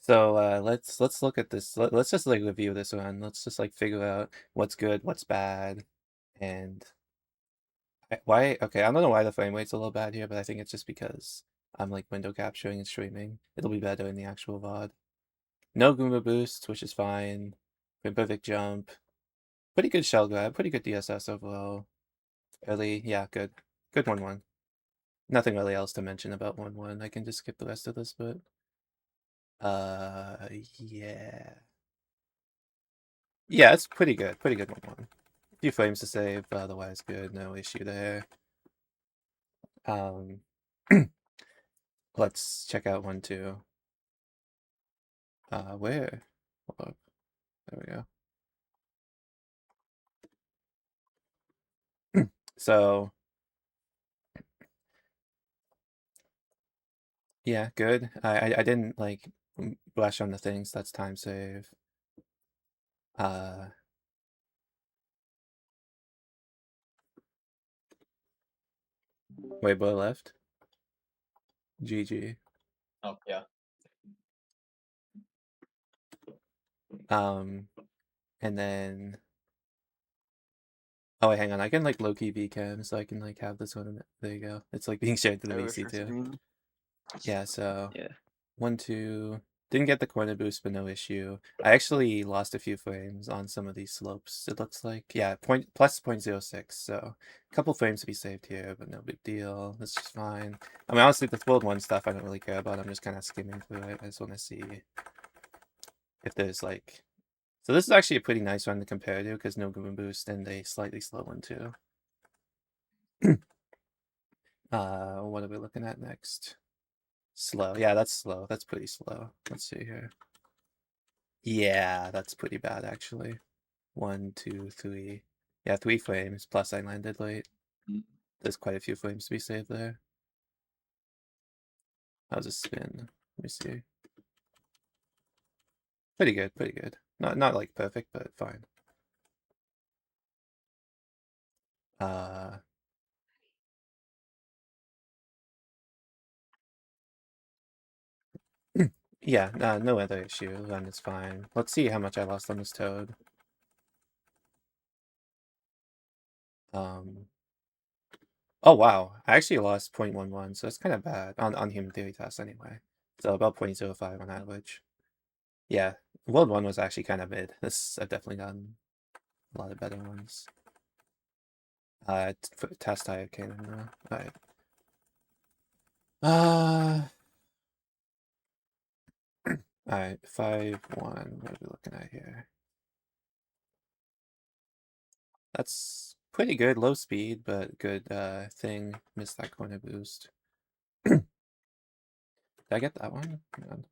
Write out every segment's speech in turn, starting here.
So let's look at this. Let's just like review this one. Let's just like figure out what's good, what's bad, and why. Okay, I don't know why the frame rate's a little bad here, but I think it's just because I'm like window capturing and streaming. It'll be better in the actual VOD. No Goomba boost, which is fine. Perfect jump. Pretty good shell grab. Pretty good DSS overall. Early, yeah, good. Good 1-1. Nothing really else to mention about 1-1. I can just skip the rest of this, but yeah. Yeah, it's pretty good. Pretty good 1-1. A few frames to save, but otherwise good. No issue there. Um, let's check out 1-2. Where? Hold up. There we go. So, yeah, good. I didn't like brush on the things. That's time save. Weibo left. GG. Oh, yeah. And then oh wait, hang on. I can like low-key VCam, so I can like have this one. There you go. It's like being shared to the I will VC share too. screen. Yeah, so Yeah. 1-2. Didn't get the corner boost, but no issue. I actually lost a few frames on some of these slopes, it looks like. Yeah, plus 0.06, so a couple frames to be saved here, but no big deal. That's just fine. I mean, honestly, the World 1 stuff I don't really care about. I'm just kind of skimming through it. I just want to see if there's like... So this is actually a pretty nice one to compare to, because no Goomba boost and a slightly slow one too. What are we looking at next? Slow. Yeah, that's slow. That's pretty slow. Let's see here. Yeah, that's pretty bad actually. 1, 2, 3. Yeah, 3 frames, plus I landed late. There's quite a few frames to be saved there. How's it spin? Let me see. Pretty good, pretty good. Not like perfect, but fine. Yeah, no other issue, then it's fine. Let's see how much I lost on this toad. Oh wow, I actually lost 0.11, so it's kind of bad on human theory tests anyway. So about 0.05 on average. Yeah, World 1 was actually kind of mid. I've definitely done a lot of better ones. For test I okay now. Alright. Alright, 5-1. What are we looking at here? That's pretty good, low speed, but good thing. Missed that corner boost. Did I get that one? Hang on.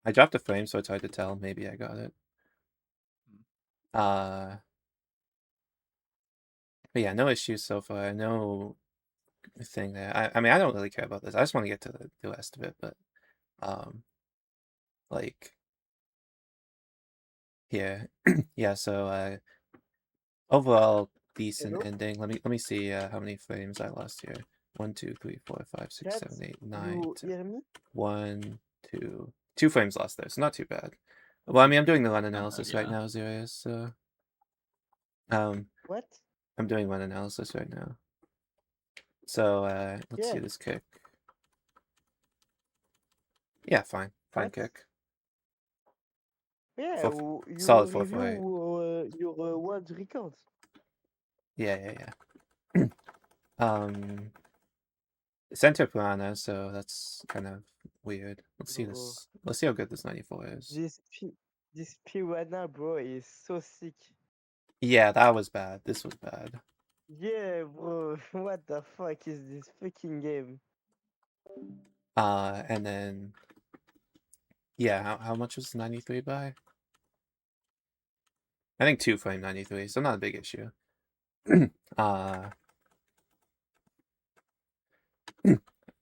I dropped a frame, so it's hard to tell. Maybe I got it. But yeah, no issues so far. No thing there. I mean, I don't really care about this. I just want to get to the rest of it, but like yeah, yeah. So overall decent ending. Let me see how many frames I lost here. 1, 2, 3, 4, 5, 6, 7, 8, 9, 10. 1, 2, 2 frames lost there, so not too bad. Well, I mean, I'm doing the run analysis right now, Zerius, so What? I'm doing run analysis right now. So let's see this kick. Yeah, fine What? kick. Yeah, you you solid review your world records. Yeah. Center piranha, so that's kind of weird. Let's see this. Let's see how good this 94 is. This piranha, bro, is so sick. Yeah, that was bad. This was bad. Yeah, bro. What the fuck is this fucking game? And then yeah, how much was 93 by? I think 2 frame 93, so not a big issue.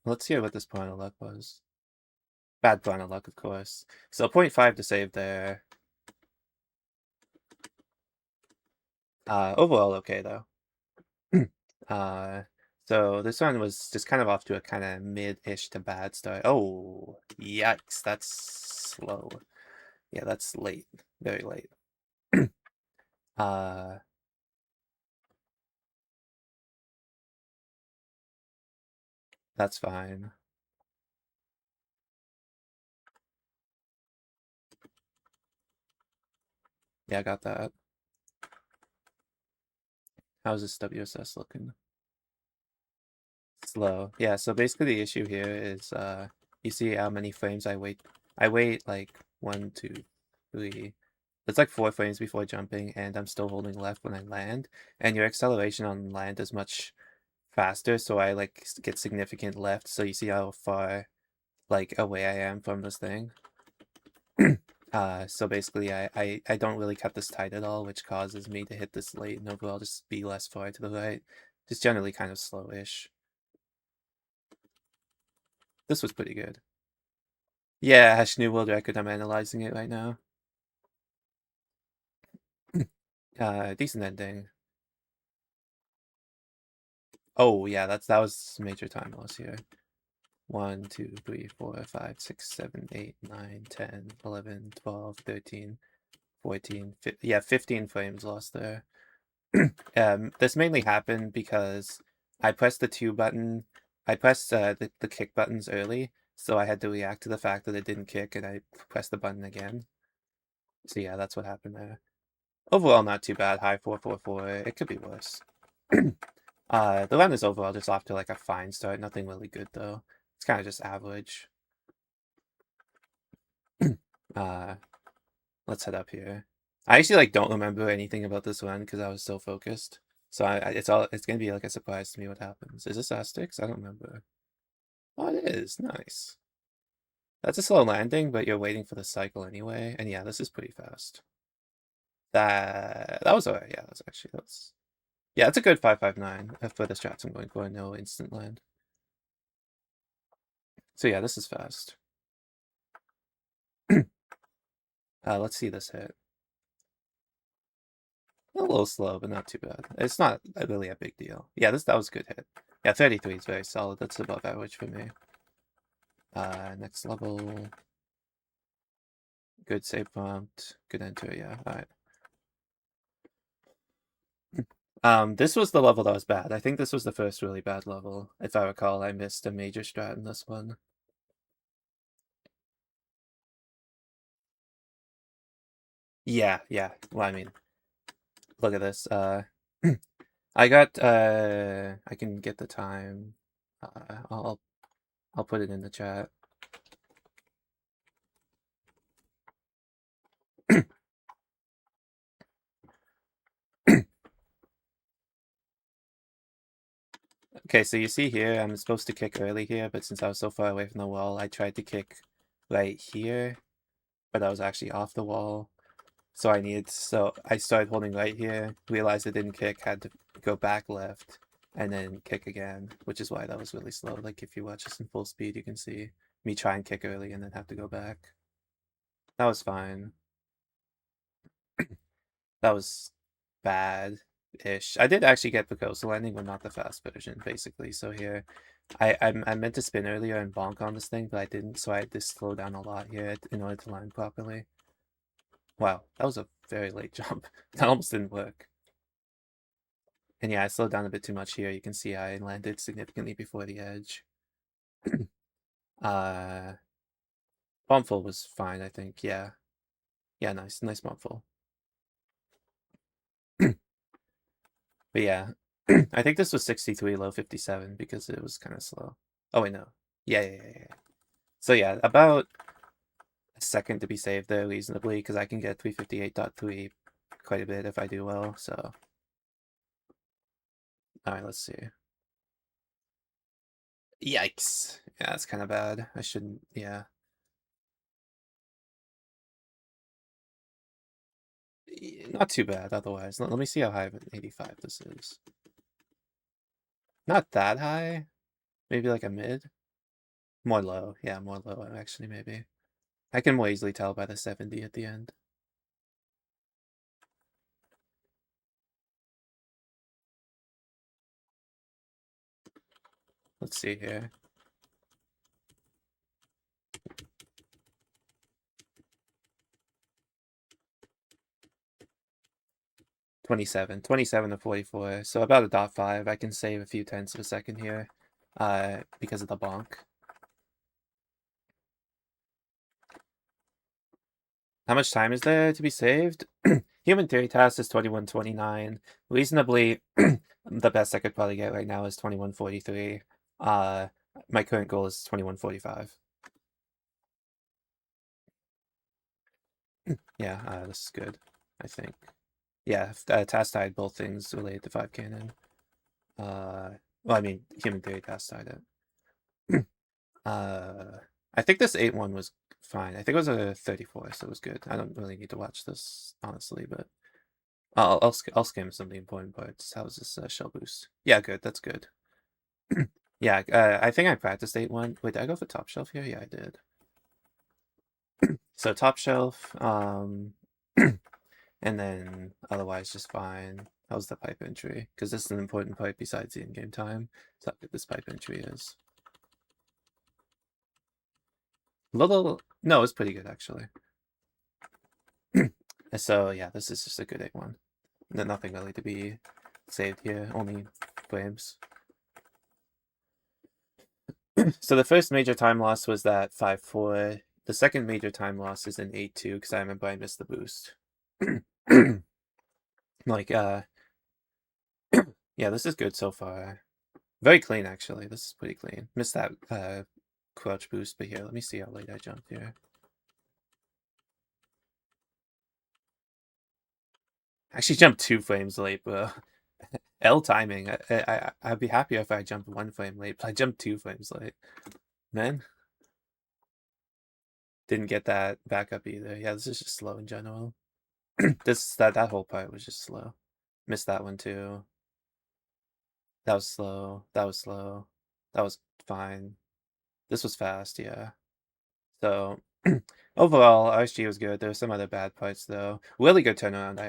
Let's hear what this piranha luck was. Bad piranha luck, of course. So 0.5 to save there. Overall okay though. So this one was just kind of off to a kind of mid-ish to bad start. Oh, yikes, that's slow. Yeah, that's late, very late. uh, that's fine. Yeah, I got that. How's this WSS looking? Slow. Yeah, so basically the issue here is you see how many frames I wait. I wait like 1, 2, 3. It's like 4 frames before jumping, and I'm still holding left when I land. And your acceleration on land is much faster, so I like get significant left. So you see how far like away I am from this thing. So basically I don't really cut this tight at all, which causes me to hit this late, and overall just be less far to the right. Just generally kind of slowish. This was pretty good. Yeah, hash new world record. I'm analyzing it right now. Decent ending. Oh yeah, that was major time loss here. 1, 2, 3, 4, 5, 6, 7, 8, 9, 10, 11, 12, 13, 14, yeah, 15 frames lost there. This mainly happened because I pressed the 2 button. I pressed the kick buttons early, so I had to react to the fact that it didn't kick, and I pressed the button again. So yeah, that's what happened there. Overall, not too bad. High 444. It could be worse. The run is overall just off to like a fine start. Nothing really good though. It's kind of just average. Let's head up here. I actually like don't remember anything about this run because I was so focused. So it's gonna be like a surprise to me what happens. Is this Aztecs? I don't remember. Oh, it is. Nice. That's a slow landing, but you're waiting for the cycle anyway. And yeah, this is pretty fast. That was alright. Yeah, that's yeah, it's a good 559 for the strats I'm going for. No instant land. So yeah, this is fast. Let's see this hit. A little slow, but not too bad. It's not really a big deal. Yeah, that was a good hit. Yeah, 33 is very solid. That's above average for me. Next level. Good save prompt. Good enter, yeah. Alright. This was the level that was bad. I think this was the first really bad level. If I recall, I missed a major strat in this one. Yeah, yeah. Well, I mean, look at this. I got I can get the time. I'll put it in the chat. Okay, so you see here, I'm supposed to kick early here, but since I was so far away from the wall, I tried to kick right here, but I was actually off the wall. So I started holding right here, realized it didn't kick, had to go back left, and then kick again, which is why that was really slow. Like if you watch this in full speed, you can see me try and kick early and then have to go back. That was fine. That was bad-ish. I did actually get the coastal landing, but not the fast version, basically. So here, I meant to spin earlier and bonk on this thing, but I didn't, so I had to slow down a lot here in order to land properly. Wow, that was a very late jump. That almost didn't work. And yeah, I slowed down a bit too much here. You can see I landed significantly before the edge. uh, Bombful was fine, I think. Yeah. Yeah, nice bombful. But yeah, I think this was 63, low 57 because it was kind of slow. Oh, wait, no. Yeah. So yeah, about a second to be saved there reasonably because I can get 358.3 quite a bit if I do well, so. Alright, let's see. Yikes. Yeah, that's kind of bad. I shouldn't, yeah. Not too bad otherwise. Let me see how high of an 85 this is. Not that high. Maybe like a mid. More low. Yeah, more low actually maybe. I can more easily tell by the 70 at the end. Let's see here. $27 to 44. So about a .5. I can save a few tenths of a second here, because of the bonk. How much time is there to be saved? Human theory task is 21:29. Reasonably, the best I could probably get right now is 21:43. My current goal is 21:45. Yeah, this is good, I think. Yeah, task tied both things related to 5 cannon. Well, I mean, human theory task tied it. I think this 8-1 was fine. I think it was a 34, so it was good. I don't really need to watch this, honestly, but I'll skim some of the important parts. How is this shell boost? Yeah, good. That's good. Yeah, I think I practiced 8-1. Wait, did I go for top shelf here? Yeah, I did. So top shelf, and then otherwise just fine. How's the pipe entry? Because this is an important pipe besides the in-game time. So how good this pipe entry is. No, it's pretty good actually. So yeah, this is just a good 8-1. Nothing really to be saved here, only flames. So the first major time loss was that 5-4. The second major time loss is an 8-2 because I remember I missed the boost. Like, yeah, this is good so far. Very clean, actually. This is pretty clean. Missed that crouch boost, but here, let me see how late I jumped here. I actually jumped 2 frames late, bro. L timing. I'd be happier if I jumped 1 frame late, but I jumped 2 frames late. Man. Didn't get that back up either. Yeah, this is just slow in general. That whole part was just slow. Missed that one too. That was slow. That was slow. That was fine. This was fast, yeah. So overall, RSG was good. There were some other bad parts though. Really good turnaround.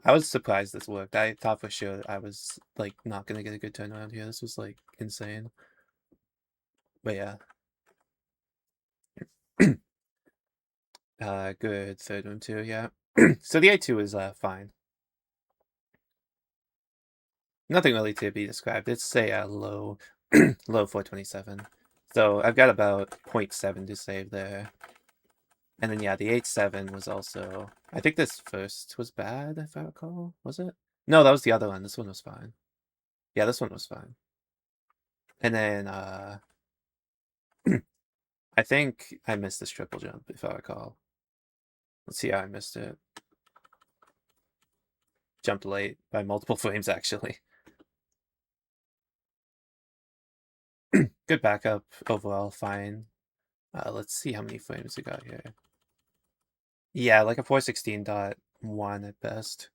I was surprised this worked. I thought for sure I was like not gonna get a good turnaround here. This was like insane. But yeah. Good third one too, yeah. So the A2 is fine. Nothing really to be described. It's a low low 427. So I've got about 0.7 to save there. And then yeah, the 8-7 was also, I think this first was bad, if I recall. Was it? No, that was the other one. This one was fine. Yeah, this one was fine. And then I think I missed this triple jump, if I recall. Let's see how I missed it. Jumped late by multiple frames, actually. Good backup overall, fine. Let's see how many frames we got here. Yeah, like a 416.1 at best.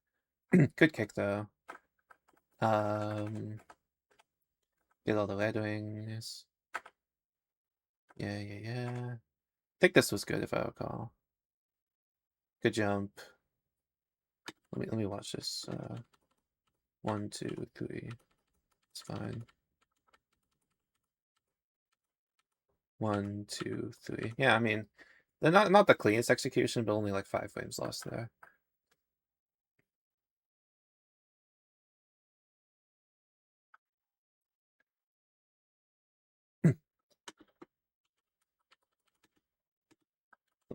Good kick though. Get all the red wings. Yeah. I think this was good if I recall. Good jump. Let me watch this. 1, 2, 3. It's fine. 1, 2, 3. Yeah, I mean, they're not the cleanest execution, but only like 5 frames lost there.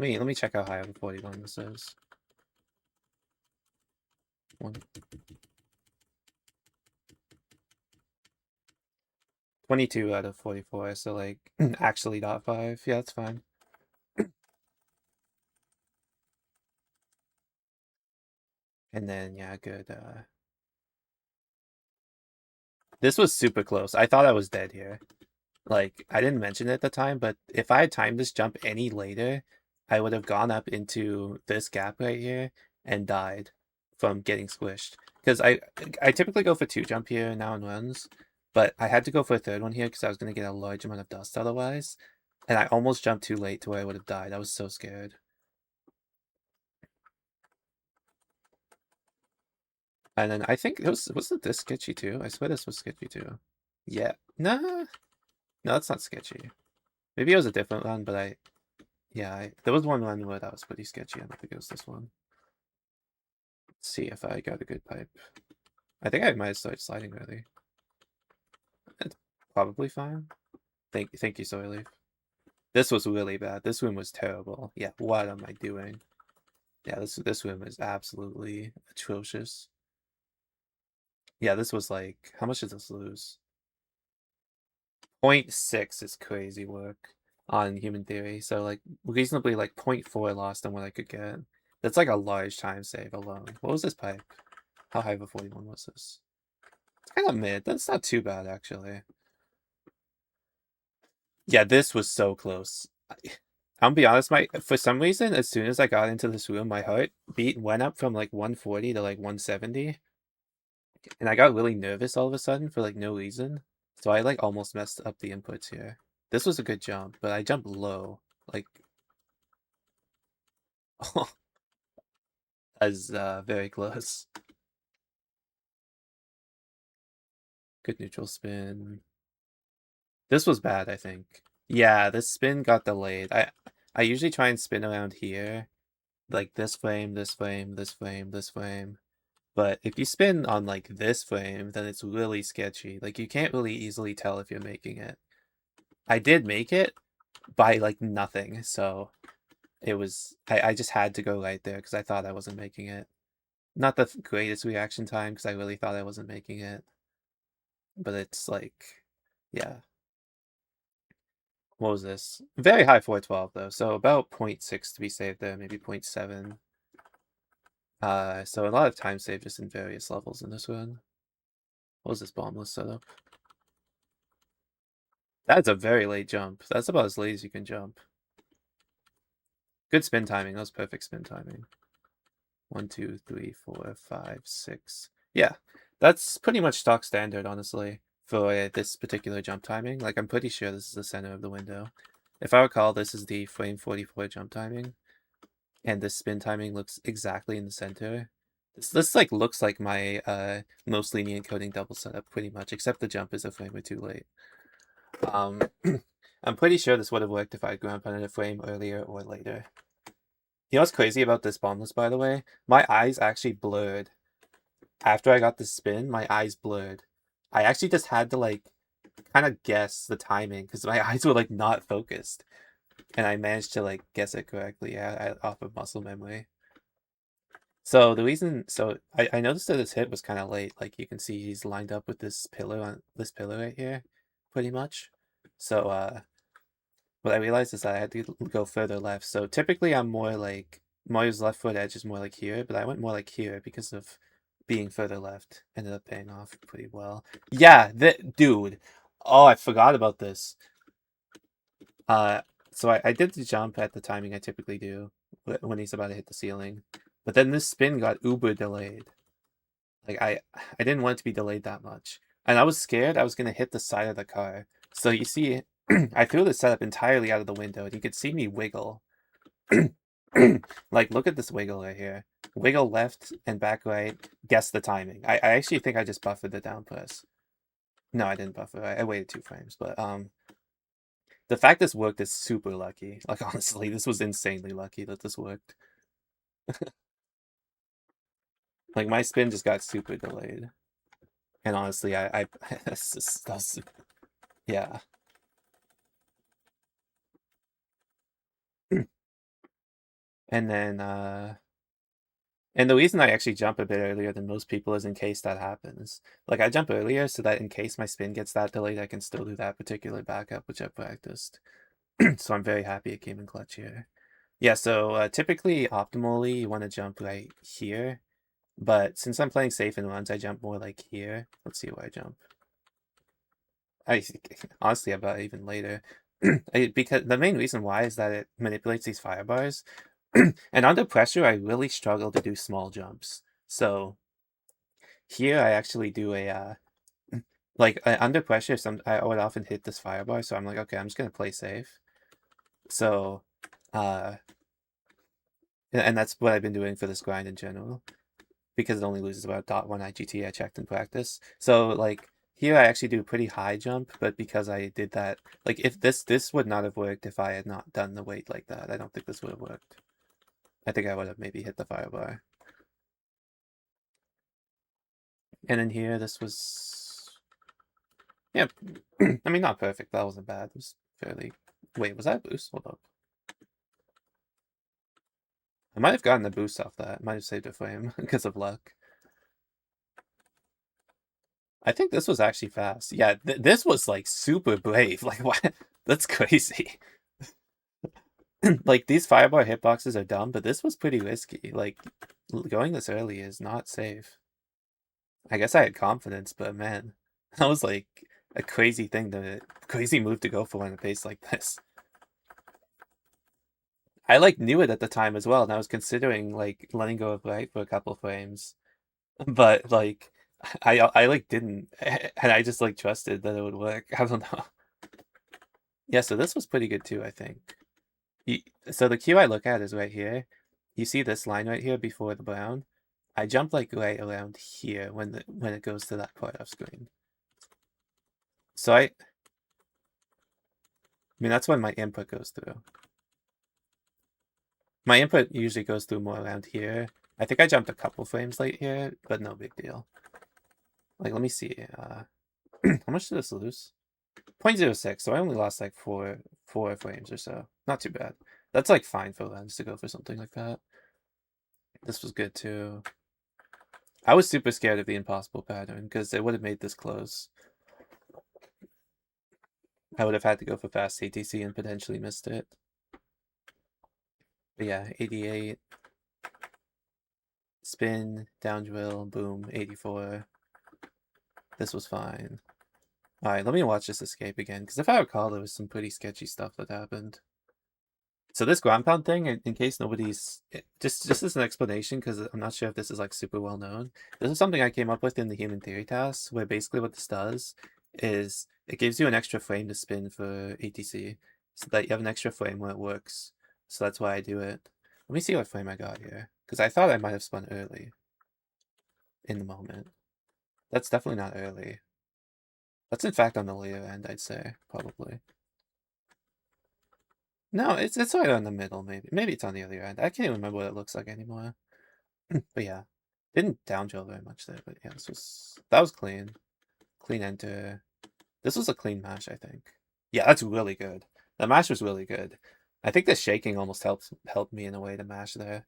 Let me check how high of a 41 this is. 1. 22 out of 44, so like actually .5. Yeah, that's fine. And then yeah, good. This was super close. I thought I was dead here. Like, I didn't mention it at the time, but if I had timed this jump any later, I would have gone up into this gap right here and died from getting squished. Because I typically go for 2 jump here now in runs, but I had to go for a third one here because I was going to get a large amount of dust otherwise. And I almost jumped too late to where I would have died. I was so scared. And then I think it was it this sketchy too? I swear this was sketchy too. Yeah. Nah. No, that's not sketchy. Maybe it was a different one, but there was one run where that was pretty sketchy. I don't think it was this one. Let's see if I got a good pipe. I think I might have started sliding early. It's probably fine. Thank you, Soyleaf. This was really bad. This room was terrible. Yeah, what am I doing? Yeah, this room is absolutely atrocious. Yeah, this was like, how much did this lose? 0.6 is crazy work on Human Theory. So like reasonably like 0.4 lost on what I could get. That's like a large time save alone. What was this pipe? How high of a 41 was this? It's kind of mid. That's not too bad actually. Yeah, this was so close. I'll be honest, for some reason, as soon as I got into this room, my heart beat went up from like 140 to like 170. And I got really nervous all of a sudden for like no reason. So I like almost messed up the inputs here. This was a good jump, but I jumped low. Like, as very close. Good neutral spin. This was bad, I think. Yeah, this spin got delayed. I usually try and spin around here. Like this frame, this frame, this frame, this frame. But if you spin on like this frame, then it's really sketchy. Like you can't really easily tell if you're making it. I did make it by like nothing, so it was I just had to go right there because I thought I wasn't making it. Not the greatest reaction time because I really thought I wasn't making it. But it's like, yeah. What was this? Very high 412 though, so about 0.6 to be saved there, maybe 0.7. So a lot of time saved just in various levels in this one. What was this bombless setup? That's a very late jump. That's about as late as you can jump. Good spin timing. That was perfect spin timing. 1, 2, 3, 4, 5, 6. Yeah, that's pretty much stock standard, honestly, for this particular jump timing. Like, I'm pretty sure this is the center of the window. If I recall, this is the frame 44 jump timing, and the spin timing looks exactly in the center. This like looks like my most lenient coding double setup pretty much, except the jump is a frame or two late. I'm pretty sure this would have worked if I had ground pounded a frame earlier or later. You know what's crazy about this bombless, by the way? My eyes actually blurred. After I got the spin, my eyes blurred. I actually just had to like kind of guess the timing because my eyes were like not focused. And I managed to like guess it correctly off of muscle memory. So the reason, I noticed that this hit was kind of late. Like you can see he's lined up with this pillar right here, pretty much. So what I realized is that I had to go further left. So typically I'm more like Mario's left foot edge is more like here, but I went more like here because of being further left. Ended up paying off pretty well. Yeah, dude. Oh, I forgot about this. So I did the jump at the timing I typically do when he's about to hit the ceiling, but then this spin got uber delayed. Like I didn't want it to be delayed that much, and I was scared I was gonna hit the side of the car. So you see, I threw the setup entirely out of the window, and you could see me wiggle. Like, look at this wiggle right here. Wiggle left and back right. Guess the timing. I actually think I just buffered the down press. No, I didn't buffer. I waited 2 frames, but the fact this worked is super lucky. Like honestly, this was insanely lucky that this worked. Like my spin just got super delayed, and honestly, I that's yeah. And then and the reason I actually jump a bit earlier than most people is in case that happens. Like I jump earlier so that in case my spin gets that delayed, I can still do that particular backup, which I practiced. So I'm very happy it came in clutch here. Yeah, so typically, optimally, you want to jump right here. But since I'm playing safe in runs, I jump more like here. Let's see where I jump. I honestly about even later. Because the main reason why is that it manipulates these fire bars. And under pressure, I really struggle to do small jumps. So here I actually do a like under pressure. I would often hit this fire bar, so I'm like, okay, I'm just gonna play safe. So, uh, and that's what I've been doing for this grind in general, because it only loses about .1 IGT. I checked in practice. So like here I actually do a pretty high jump, but because I did that, like if this would not have worked if I had not done the weight like that. I don't think this would have worked. I think I would have maybe hit the fire bar. And in here, this was, yeah, I mean, not perfect. That wasn't bad. It was fairly, wait, was that a boost? Hold up. I might have gotten a boost off that. Might have saved a frame because of luck. I think this was actually fast. Yeah, this was like super brave. Like, what? That's crazy. Like, these firebar hitboxes are dumb, but this was pretty risky. Like, going this early is not safe. I guess I had confidence, but man, that was like a crazy move to go for in a pace like this. I like knew it at the time as well, and I was considering like letting go of right for a couple frames, but like I like didn't, and I just like trusted that it would work. I don't know. Yeah, so this was pretty good too, I think. So the cue I look at is right here. You see this line right here before the brown? I jump like right around here when it goes to that part off screen. So I mean that's when my input goes through. My input usually goes through more around here. I think I jumped a couple frames late here, but no big deal. Like, let me see. How much did this lose? 0.06, so I only lost like four frames or so. Not too bad. That's like fine for lens to go for something like that. This was good too. I was super scared of the impossible pattern because it would have made this close. I would have had to go for fast ATC and potentially missed it. But yeah, 88. Spin, down drill, boom, 84. This was fine. Alright, let me watch this escape again, because if I recall, there was some pretty sketchy stuff that happened. So this ground pound thing, in case nobody's... Just as an explanation, because I'm not sure if this is like super well known. This is something I came up with in the Human Theory task, where basically what this does is it gives you an extra frame to spin for ATC, so that you have an extra frame when it works. So that's why I do it. Let me see what frame I got here, because I thought I might have spun early in the moment. That's definitely not early. That's in fact on the later end, I'd say, probably. No, it's right on the middle, maybe. Maybe it's on the other end. I can't even remember what it looks like anymore. But yeah. Didn't down drill very much there, but yeah, that was clean. Clean enter. This was a clean mash, I think. Yeah, that's really good. The mash was really good. I think the shaking almost helped me in a way to mash there.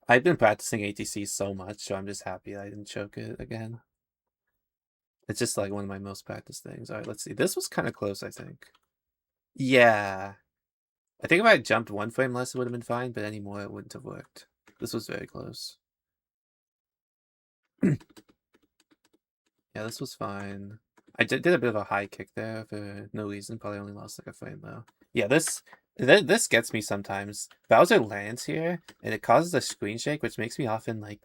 I've been practicing ATC so much, so I'm just happy I didn't choke it again. It's just like one of my most practiced things. All right, let's see. This was kind of close, I think. Yeah. I think if I had jumped one frame less, it would have been fine, but any more, it wouldn't have worked. This was very close. Yeah, this was fine. I did a bit of a high kick there for no reason. Probably only lost like a frame though. Yeah, this gets me sometimes. Bowser lands here, and it causes a screen shake, which makes me often like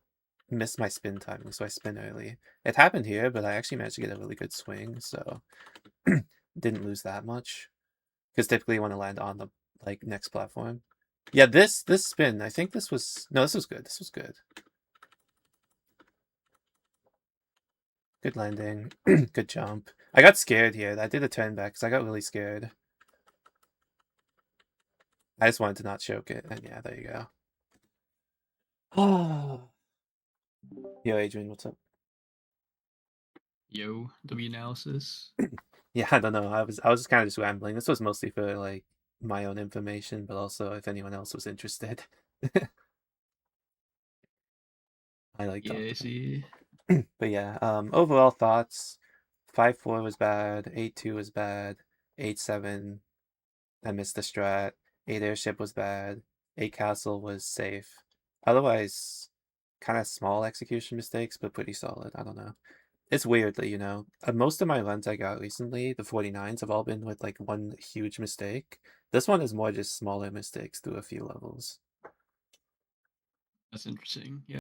miss my spin timing, so I spin early. It happened here, but I actually managed to get a really good swing, so didn't lose that much. Because typically you want to land on the like next platform. Yeah, this spin, I think this was this was good. This was good. Good landing. Good jump. I got scared here. I did a turn back because I got really scared. I just wanted to not choke it, and yeah, there you go. Oh. Yo, Adrian, what's up? Yo, W analysis. Yeah, I don't know. I was just kind of just rambling. This was mostly for like my own information, but also if anyone else was interested. I like Yeah, talking. see. But yeah, overall thoughts. 5-4 was bad. 8-2 was bad. 8-7, I missed the strat. 8 airship was bad. 8 castle was safe. Otherwise, kind of small execution mistakes, but pretty solid. I don't know. It's weirdly, you know, most of my runs I got recently, the 49s, have all been with like one huge mistake. This one is more just smaller mistakes through a few levels. That's interesting. Yeah.